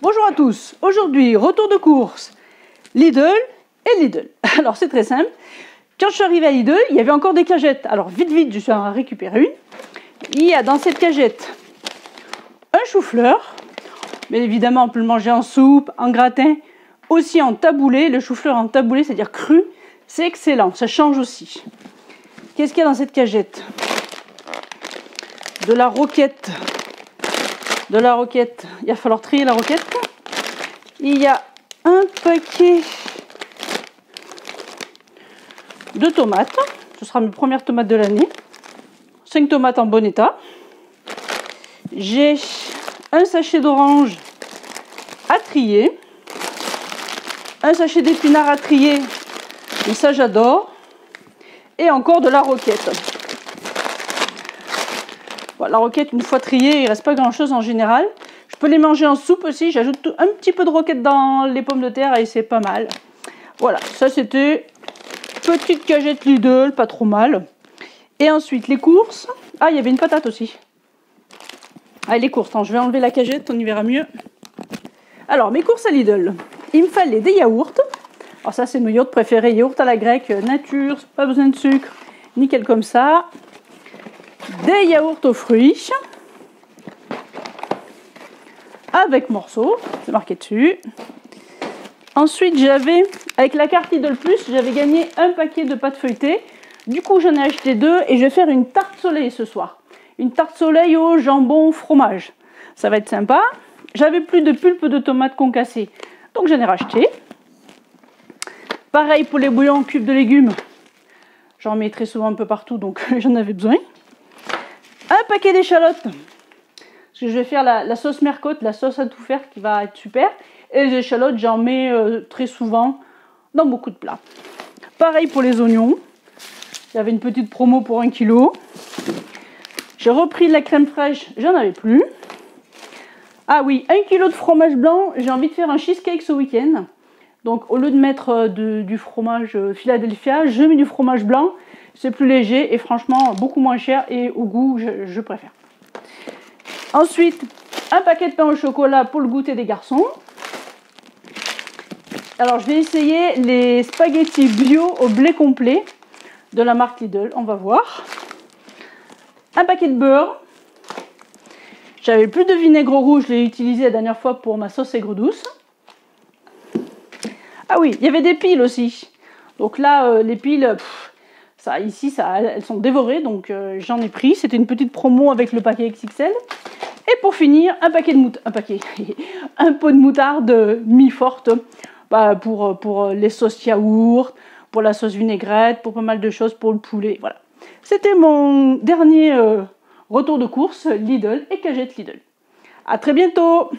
Bonjour à tous, aujourd'hui retour de course Lidl et Lidl. Alors c'est très simple, quand je suis arrivée à Lidl, il y avait encore des cagettes. Alors vite je suis en récupérer une. Il y a dans cette cagette un chou-fleur, mais évidemment on peut le manger en soupe, en gratin, aussi en taboulé. Le chou-fleur en taboulé, c'est-à-dire cru, c'est excellent, ça change aussi. Qu'est-ce qu'il y a dans cette cagette? De la roquette. Il va falloir trier la roquette. Il y a un paquet de tomates. Ce sera mes premières tomates de l'année. 5 tomates en bon état. J'ai un sachet d'orange à trier. Un sachet d'épinards à trier. Et ça, j'adore. Et encore de la roquette. La roquette, une fois triée, il ne reste pas grand chose en général. Je peux les manger en soupe aussi. J'ajoute un petit peu de roquette dans les pommes de terre et c'est pas mal. Voilà, ça c'était petite cagette Lidl, pas trop mal. Et ensuite les courses. Ah, il y avait une patate aussi. Allez, les courses, je vais enlever la cagette, on y verra mieux. Alors, mes courses à Lidl. Il me fallait des yaourts. Alors ça, c'est nos yaourts préférés. Yaourt à la grecque, nature, pas besoin de sucre. Nickel comme ça. Des yaourts aux fruits avec morceaux, c'est marqué dessus. Ensuite j'avais, avec la carte Lidl Plus, j'avais gagné un paquet de pâtes feuilletées. Du coup j'en ai acheté 2 et je vais faire une tarte soleil ce soir. Une tarte soleil au jambon fromage. Ça va être sympa. J'avais plus de pulpe de tomates concassées, donc j'en ai racheté. Pareil pour les bouillons en cubes de légumes. J'en mets très souvent un peu partout, donc j'en avais besoin. Un paquet d'échalotes, parce que je vais faire la sauce mercotte, la sauce à tout faire qui va être super. Et les échalotes, j'en mets très souvent dans beaucoup de plats. Pareil pour les oignons. Il y avait une petite promo pour 1 kg. J'ai repris de la crème fraîche, j'en avais plus. Ah oui, 1 kg de fromage blanc. J'ai envie de faire un cheesecake ce week-end. Donc au lieu de mettre du fromage Philadelphia, je mets du fromage blanc. C'est plus léger et franchement beaucoup moins cher et au goût je préfère. Ensuite, un paquet de pain au chocolat pour le goûter des garçons. Alors je vais essayer les spaghettis bio au blé complet de la marque Lidl, on va voir. Un paquet de beurre. J'avais plus de vinaigre rouge, je l'ai utilisé la dernière fois pour ma sauce aigre douce. Ah oui, il y avait des piles aussi. Donc là, les piles... elles sont dévorées, donc j'en ai pris. C'était une petite promo avec le paquet XXL. Et pour finir, un pot de moutarde mi-forte pour les sauces yaourt, pour la sauce vinaigrette, pour pas mal de choses, pour le poulet. Voilà. C'était mon dernier retour de course Lidl et cagette Lidl. À très bientôt!